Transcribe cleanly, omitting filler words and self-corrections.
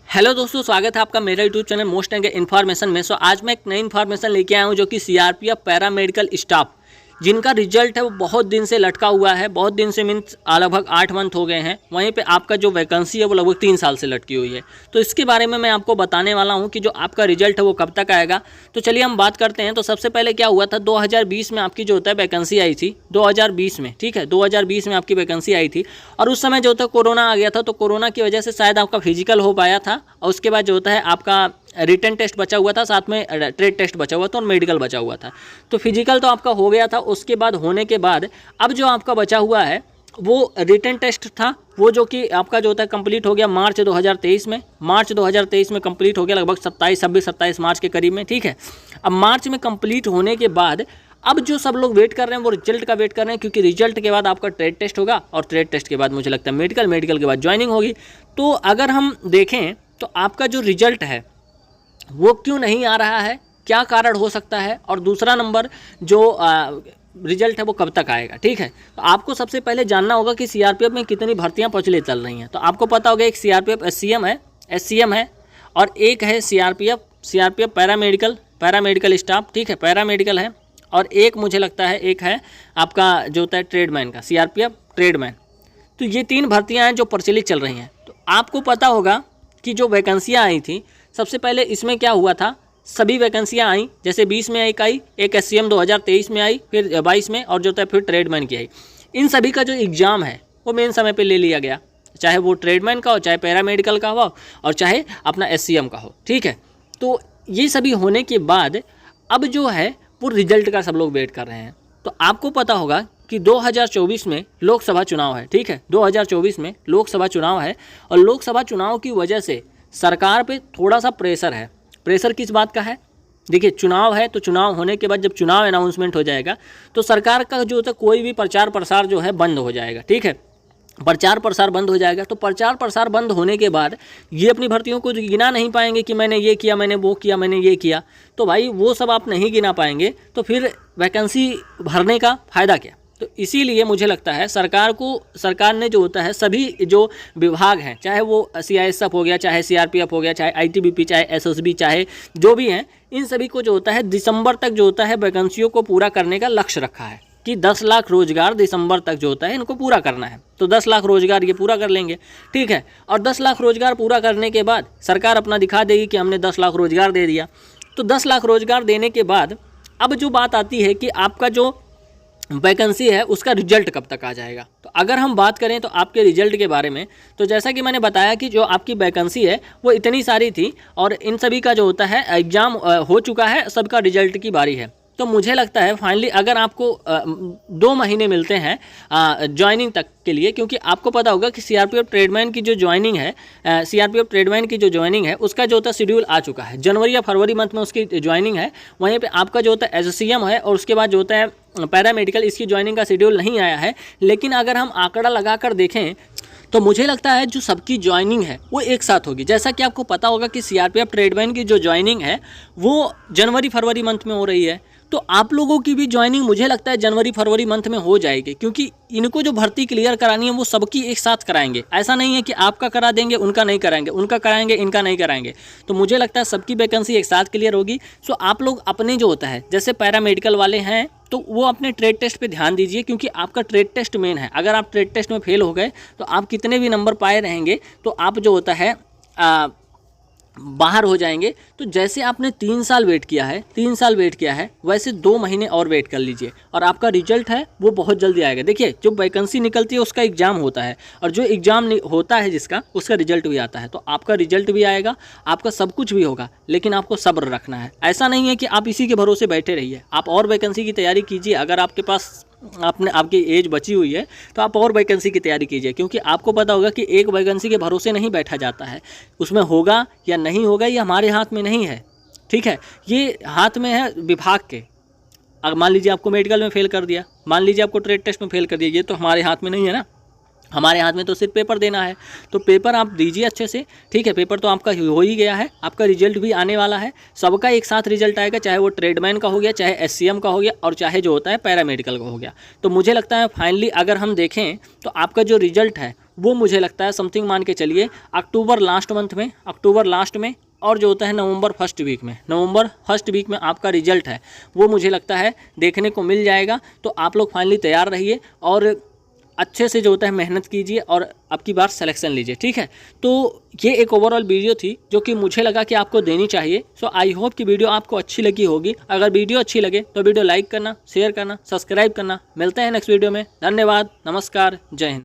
Hello दोस्तों, स्वागत है आपका मेरा YouTube channel most and information में। आज मैं एक नई इन्फॉर्मेशन लेके आया हूँ जो कि सीआरपीएफ पैरामेडिकल स्टाफ जिनका रिजल्ट है वो बहुत दिन से लटका हुआ है। बहुत दिन से मीन्स लगभग 8 मंथ हो गए हैं। वहीं पे आपका जो वैकेंसी है वो लगभग 3 साल से लटकी हुई है। तो इसके बारे में मैं आपको बताने वाला हूँ कि जो आपका रिजल्ट है वो कब तक आएगा। तो चलिए हम बात करते हैं। तो सबसे पहले क्या हुआ था, 2020 में आपकी जो होता है वैकेंसी आई थी 2020 में, ठीक है, 2020 में आपकी वैकेंसी आई थी। और उस समय जो होता है कोरोना आ गया था, तो कोरोना की वजह से शायद आपका फिजिकल हो पाया था और उसके बाद जो होता है आपका रिटन टेस्ट बचा हुआ था, साथ में ट्रेड टेस्ट बचा हुआ था और मेडिकल बचा हुआ था। तो फिजिकल तो आपका हो गया था। उसके बाद होने के बाद अब जो आपका बचा हुआ है वो रिटन टेस्ट था, वो जो कि आपका जो होता है कंप्लीट हो गया मार्च 2023 में। मार्च 2023 में कंप्लीट हो गया, लगभग 27 मार्च के करीब में, ठीक है। अब मार्च में कंप्लीट होने के बाद अब जो सब लोग वेट कर रहे हैं वो रिजल्ट का वेट कर रहे हैं, क्योंकि रिजल्ट के बाद आपका ट्रेड टेस्ट होगा और ट्रेड टेस्ट के बाद मुझे लगता है मेडिकल के बाद ज्वाइनिंग होगी। तो अगर हम देखें तो आपका जो रिजल्ट है वो क्यों नहीं आ रहा है, क्या कारण हो सकता है, और दूसरा नंबर जो रिजल्ट है वो कब तक आएगा, ठीक है। तो आपको सबसे पहले जानना होगा कि सीआरपीएफ में कितनी भर्तियां प्रचलित चल रही हैं। तो आपको पता होगा एक सीआरपीएफ एससीएम है और एक है सीआरपीएफ पैरामेडिकल स्टाफ, ठीक है, पैरामेडिकल है। और एक मुझे लगता है एक है आपका जो होता है ट्रेडमैन का, सीआरपीएफ ट्रेडमैन। तो ये 3 भर्तियाँ हैं जो प्रचलित चल रही हैं। तो आपको पता होगा कि जो वैकेंसियाँ आई थी सबसे पहले इसमें क्या हुआ था, सभी वैकेंसियाँ आई, जैसे 20 में एक आई, एक एससीएम 2023 में आई, फिर 22 में, और जो है फिर ट्रेडमैन की आई। इन सभी का जो एग्ज़ाम है वो मेन समय पे ले लिया गया, चाहे वो ट्रेडमैन का हो, चाहे पैरामेडिकल का हो, और चाहे अपना एससीएम का हो, ठीक है। तो ये सभी होने के बाद अब जो है वो रिजल्ट का सब लोग वेट कर रहे हैं। तो आपको पता होगा कि 2024 में लोकसभा चुनाव है, ठीक है, 2024 में लोकसभा चुनाव है। और लोकसभा चुनाव की वजह से सरकार पे थोड़ा सा प्रेशर है। प्रेशर किस बात का है, देखिए, चुनाव है तो चुनाव होने के बाद जब चुनाव अनाउंसमेंट हो जाएगा तो सरकार का जो होता है कोई भी प्रचार प्रसार जो है बंद हो जाएगा, ठीक है, प्रचार प्रसार बंद हो जाएगा। तो प्रचार प्रसार बंद होने के बाद ये अपनी भर्तियों को गिना नहीं पाएंगे कि मैंने ये किया, मैंने वो किया, मैंने ये किया। तो भाई वो सब आप नहीं गिना पाएंगे तो फिर वैकेंसी भरने का फ़ायदा क्या। तो इसीलिए मुझे लगता है सरकार ने जो होता है सभी जो विभाग हैं, चाहे वो सीआईएसएफ हो गया, चाहे सीआरपीएफ हो गया, चाहे आईटीबीपी, चाहे एसएसबी, चाहे जो भी हैं, इन सभी को जो होता है दिसंबर तक जो होता है वैकेंसियों को पूरा करने का लक्ष्य रखा है कि 10 लाख रोजगार दिसंबर तक जो होता है इनको पूरा करना है। तो 10 लाख रोजगार ये पूरा कर लेंगे, ठीक है। और 10 लाख रोजगार पूरा करने के बाद सरकार अपना दिखा देगी कि हमने 10 लाख रोजगार दे दिया। तो 10 लाख रोजगार देने के बाद अब जो बात आती है कि आपका जो वैकेंसी है उसका रिजल्ट कब तक आ जाएगा। तो अगर हम बात करें तो आपके रिजल्ट के बारे में, तो जैसा कि मैंने बताया कि जो आपकी वैकेंसी है वो इतनी सारी थी और इन सभी का जो होता है एग्ज़ाम हो चुका है, सबका रिजल्ट की बारी है। तो मुझे लगता है फाइनली अगर आपको 2 महीने मिलते हैं ज्वाइनिंग तक के लिए, क्योंकि आपको पता होगा कि सीआरपीएफ ट्रेडमैन की जो ज्वाइनिंग है, उसका जो होता है शेड्यूल आ चुका है। जनवरी या फरवरी मंथ में उसकी ज्वाइनिंग है। वहीं पे आपका जो होता है एससीएम है और उसके बाद जो होता है पैरामेडिकल, इसकी ज्वाइनिंग का शेड्यूल नहीं आया है। लेकिन अगर हम आंकड़ा लगाकर देखें तो मुझे लगता है जो सबकी ज्वाइनिंग है वो एक साथ होगी। जैसा कि आपको पता होगा कि सीआरपीएफ ट्रेडमैन की जो ज्वाइनिंग है वो जनवरी फरवरी मंथ में हो रही है। तो आप लोगों की भी ज्वाइनिंग मुझे लगता है जनवरी फरवरी मंथ में हो जाएगी, क्योंकि इनको जो भर्ती क्लियर करानी है वो सबकी एक साथ कराएंगे। ऐसा नहीं है कि आपका करा देंगे उनका नहीं कराएंगे, उनका कराएंगे इनका नहीं कराएंगे। तो मुझे लगता है सबकी वैकेंसी एक साथ क्लियर होगी। सो आप लोग अपने जो होता है, जैसे पैरामेडिकल वाले हैं तो वो अपने ट्रेड टेस्ट पे ध्यान दीजिए, क्योंकि आपका ट्रेड टेस्ट मेन है। अगर आप ट्रेड टेस्ट में फेल हो गए तो आप कितने भी नंबर पाए रहेंगे तो आप जो होता है बाहर हो जाएंगे। तो जैसे आपने 3 साल वेट किया है वैसे 2 महीने और वेट कर लीजिए और आपका रिजल्ट है वो बहुत जल्दी आएगा। देखिए, जो वैकेंसी निकलती है उसका एग्ज़ाम होता है और जो एग्ज़ाम होता है जिसका, उसका रिजल्ट भी आता है। तो आपका रिजल्ट भी आएगा, आपका सब कुछ भी होगा, लेकिन आपको सब्र रखना है। ऐसा नहीं है कि आप इसी के भरोसे बैठे रहिए, आप और वैकेंसी की तैयारी कीजिए। अगर आपके पास आपकी एज बची हुई है तो आप और वैकेंसी की तैयारी कीजिए, क्योंकि आपको पता होगा कि एक वैकेंसी के भरोसे नहीं बैठा जाता है। उसमें होगा या नहीं होगा ये हमारे हाथ में नहीं है, ठीक है, ये हाथ में है विभाग के। अगर मान लीजिए आपको मेडिकल में फेल कर दिया, मान लीजिए आपको ट्रेड टेस्ट में फेल कर दिया, ये तो हमारे हाथ में नहीं है ना। हमारे हाथ में तो सिर्फ पेपर देना है। तो पेपर आप दीजिए अच्छे से, ठीक है, पेपर तो आपका हो ही गया है, आपका रिजल्ट भी आने वाला है। सबका एक साथ रिजल्ट आएगा, चाहे वो ट्रेडमैन का हो गया, चाहे एससीएम का हो गया, और चाहे जो होता है पैरामेडिकल का हो गया। तो मुझे लगता है फाइनली अगर हम देखें तो आपका जो रिजल्ट है वो मुझे लगता है समथिंग मान के चलिए अक्टूबर लास्ट में और जो होता है नवंबर फर्स्ट वीक में आपका रिजल्ट है वो मुझे लगता है देखने को मिल जाएगा। तो आप लोग फाइनली तैयार रहिए और अच्छे से जो होता है मेहनत कीजिए और अब की बार सिलेक्शन लीजिए, ठीक है। तो ये एक ओवरऑल वीडियो थी जो कि मुझे लगा कि आपको देनी चाहिए। सो आई होप कि वीडियो आपको अच्छी लगी होगी। अगर वीडियो अच्छी लगे तो वीडियो लाइक करना, शेयर करना, सब्सक्राइब करना। मिलते हैं नेक्स्ट वीडियो में। धन्यवाद, नमस्कार, जय हिंद।